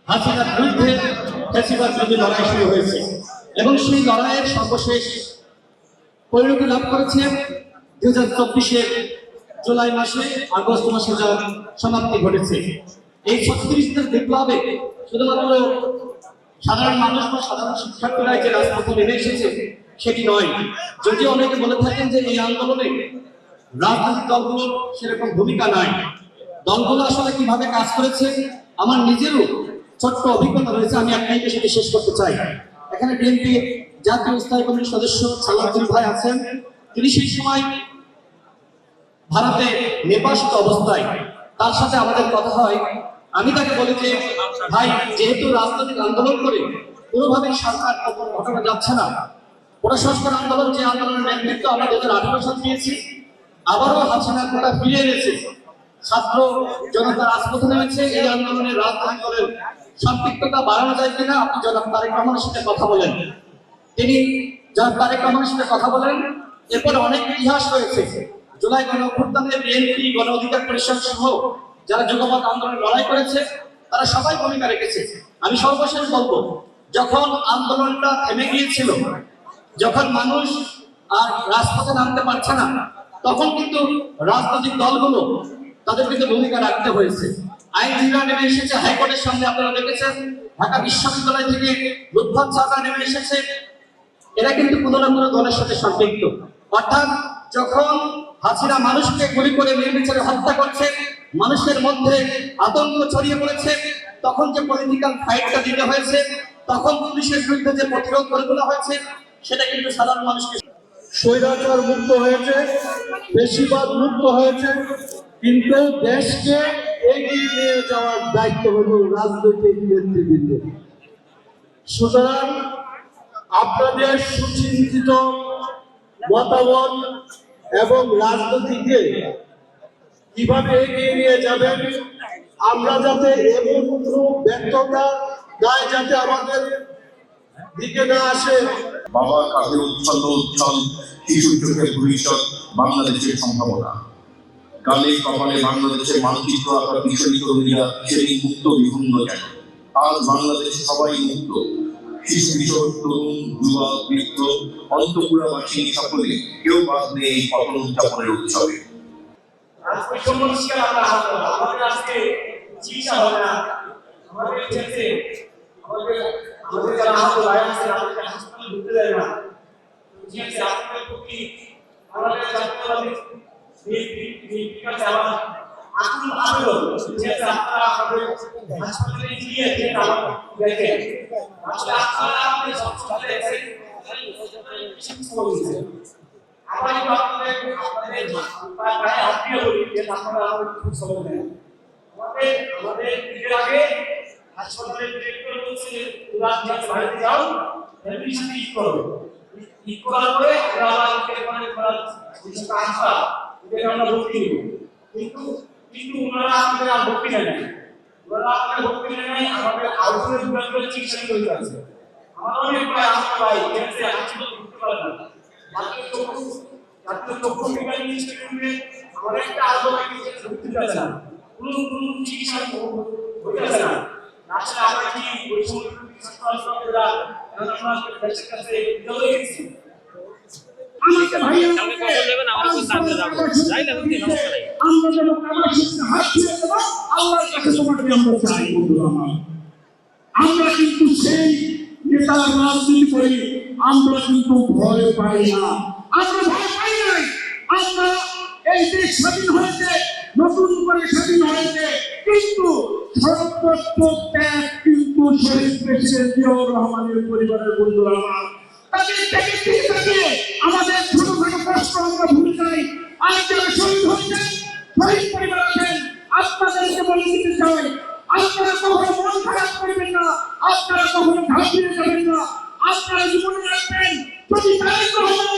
হাসিনার বিরুদ্ধে ফ্যাসিবাদ বিরোধী লড়াই শুরু হয়েছে এবং সেই লড়াইয়ের সর্বশেষ পরিণতি লাভ করেছে 2024-এর জুলাই মাসে, আগস্ট মাসে যার সমাপ্তি ঘটেছে। এই 36 দিনের বিপ্লবে শুধুমাত্র সাধারণ মানুষ বা সাধারণ শিক্ষার্থীরাই যে রাজপথে নেমে এসেছে সেটি নয়। যদিও অনেকে বলে থাকেন যে এই আন্দোলনে রাজনৈতিক দলগুলোর সেরকম ভূমিকা নাই, দলগুলো আসলে কিভাবে কাজ করেছে আমার নিজেরও ছোট্ট অভিজ্ঞতা রয়েছে, আমি আপনাকে সেটি শেষ করতে চাই। এখানে বিএনপি জাতীয় স্থায়ী কমিটির সদস্য সালাউদ্দিন ভাই আছেন, তিনি সেই সময় ভারতে নির্বাসিত অবস্থায় তার সাথে আমাদের কথা হয়। আমি তাকে বলি যে ভাই, যেহেতু রাজনৈতিক আন্দোলন করে কোনোভাবেই সরকার ঘটানো যাচ্ছে না, কোটা সংস্কার আন্দোলন যে আন্দোলনের নেতৃত্ব আমরা 2018 সালে দিয়েছি, আবারও হাসিনা কোটা ফিরে এনেছে, ছাত্র জনতা রাজপথে নেমেছে, এই আন্দোলনের রাজনৈতিক দলের সম্পৃক্ততা বাড়ানো যায় কিনা আপনি জনাব তারেক রহমানের সাথে কথা বলেন। তিনি জনাব তারেক রহমানের সাথে কথা বলেন। এরপর অনেক ইতিহাস রয়েছে। জুলাই গণ অভ্যুত্থানে বিএনপি, গণ অধিকার পরিষদ সহ যারা যুগপৎ আন্দোলনে লড়াই করেছে তারা সবাই ভূমিকা রেখেছে। আমি সর্বশেষ বলবো, যখন আন্দোলনটা থেমে গিয়েছিল, যখন মানুষ আর রাজপথে নামতে পারছে না, তখন কিন্তু রাজনৈতিক দলগুলো তাদের কিন্তু ভূমিকা রাখতে হয়েছে। আইনজীবীরা নেমে এসেছে হাইকোর্টের সামনে, আপনারা দেখেছেন ঢাকা বিশ্ববিদ্যালয় থেকে লুৎফাত ছাত্ররা নেমে এসেছে, এরা কিন্তু কোনো না কোনো দলের সাথে সম্পৃক্ত। অর্থাৎ যখন হাসিনা মানুষকে গুলি করে নির্বিচারে হত্যা করছে, মানুষের মধ্যে আতঙ্ক ছড়িয়ে পড়েছে, তখন যে পলিটিক্যাল ফাইটটা দিতে হয়েছে, তখন পুলিশের বিরুদ্ধে যে প্রতিরোধ করে তোলা হয়েছে, সেটা কিন্তু সাধারণ মানুষকে স্বৈরাচার মুক্ত হয়েছে, বেশিরভাগ মুক্ত হয়েছে, কিন্তু দেশকে এগিয়ে নিয়ে যাওয়ার দায়িত্ব হল রাজনৈতিক নেতৃবৃন্দের। সুতরাং আপনাদের সুচিন্তিত মতামত এবং রাজনীতিকে কিভাবে এগিয়ে নিয়ে যাবেন, আমরা যাতে এমন কোনো ব্যর্থতা দায় যাতে আমাদের দিকে না আসে। বাবার কাছে উচ্ছল উচ্ছল শিশুর চোখের ভবিষ্যৎ বাংলাদেশের সম্ভাবনা, গালে কপালে বাংলাদেশের মানচিত্র আঁকা কিশোরী তরুণীরা সেই মুক্ত বিভঙ্গ যায়। আজ বাংলাদেশে সবাই মুক্ত, শিশু কিশোর তরুণ যুবক বৃদ্ধ অন্তপুরাবাসী সকলে কেউ বাদ নেই এই পতন উদযাপনের উৎসবে। আমাদের যারা আহত ভাই আছে তাদেরকে হাসপাতালে ঢুকতে দেয় না। ঠিক আছে, আপনাদের প্রতি আমাদের জাতীয়তাবাদী কাছে আমার আকুল আবেদন, ঠিক আছে, আপনারা আমাদের হাসপাতালে গিয়ে দেখেন আসলে আপনারা আমাদের সবসময় দেখছেন আমার আপনাদের প্রায় আত্মীয় বলি যে আপনারা আমাদের খুব সময় দেন। আমাদের ঈদের আগে হাসপাতালের ডিরেক্টর বলছে তোমরা বাড়িতে যাও, এমনি ঠিক করো, ঠিক করার পরে আমরা আবার করার আসবা, এটাকে আমরা ভর্তি নিব। কিন্তু ওনারা আমাদের আর ভর্তি নেয় নাই, ওনারা আমাদের ভর্তি নেয় নাই, আমাদের আউটডোরে দুটো চিকিৎসা করতে আছে। আমার অনেক প্রায় আসতে ভাই এখানে হাসপাতাল ঢুকতে পারে না। জাতীয় চক্ষু বিজ্ঞান ইনস্টিটিউটে আমাদের একটা আলোচনা ঢুকতে পারে না, কোনো চিকিৎসা হতে পারে না। আসলে আমরা কি ওই সময় চিকিৎসা কাছে চলে গেছি। আমরা কিন্তু সেই নেতার রাজনীতি করি, আমরা কিন্তু ভয় পাই না, আমরা ভয় পাই নাই। আমরা এই দেশ স্বাধীন হয়েছে, নতুন করে স্বাধীন হয়েছে, কিন্তু সর্বোচ্চ ত্যাগ কিন্তু শহীদ প্রেসিডেন্ট জিয়াউর রহমানের পরিবারের বন্ধুরা আমার, তাদের ত্যাগের দিকে তাকিয়ে আমাদের ছোট ছোট কষ্ট আমরা ভুলে যাই। আর যারা শহীদ হয়েছেন, শহীদ পরিবার আছেন, আপনাদেরকে বলে দিতে চাই, আপনারা কখনো মন খারাপ করবেন না, আপনারা কখনো ঘাবড়ে যাবেন না। আপনারা জীবনে রাখবেন, যদি তারেক রহমান